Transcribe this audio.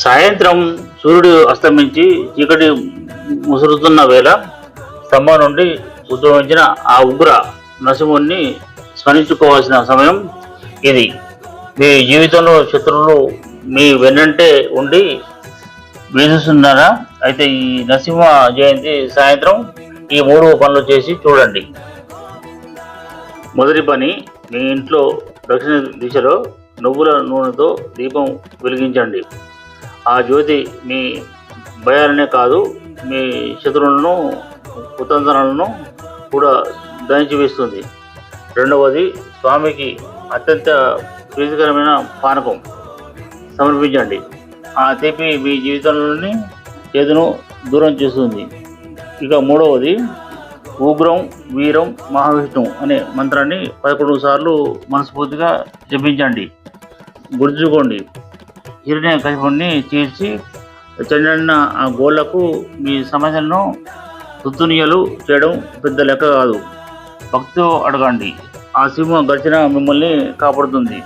సాయంత్రం సూర్యుడు అస్తమించి చీకటి ముసురుతున్న వేళ స్తంభం నుండి ఉద్భవించిన ఆ ఉగ్ర నరసింహుణ్ణి స్మరించుకోవాల్సిన సమయం ఇది. మీ జీవితంలో శత్రువులు మీ వెన్నంటే ఉండి వేధిస్తున్నారా? అయితే ఈ నరసింహ జయంతి సాయంత్రం ఈ 3 పనులు చేసి చూడండి. మొదటి పని, మీ ఇంట్లో దక్షిణ దిశలో నువ్వుల నూనెతో దీపం వెలిగించండి. ఆ జ్యోతి మీ భయాలనే కాదు, మీ శత్రువులను కుతంత్రాలను కూడా దహించివేస్తుంది. రెండవది, స్వామికి అత్యంత ప్రీతికరమైన పానకం సమర్పించండి. ఆ తీపి మీ జీవితంలోని చేదును దూరం చేస్తుంది. ఇక మూడవది, ఉగ్రం వీరం మహావిష్ణు అనే మంత్రాన్ని 11 సార్లు మనస్ఫూర్తిగా జపించండి. గుర్తుంచుకోండి, హిరణ్యకశిపుణ్ణి చీల్చి చెండిన ఆ గోళ్లకు మీ సమస్యలను తుత్తునియలు చేయడం పెద్ద లెక్క కాదు. భక్తితో అడగండి, ఆ సింహం గర్జన మిమ్మల్ని కాపాడుతుంది.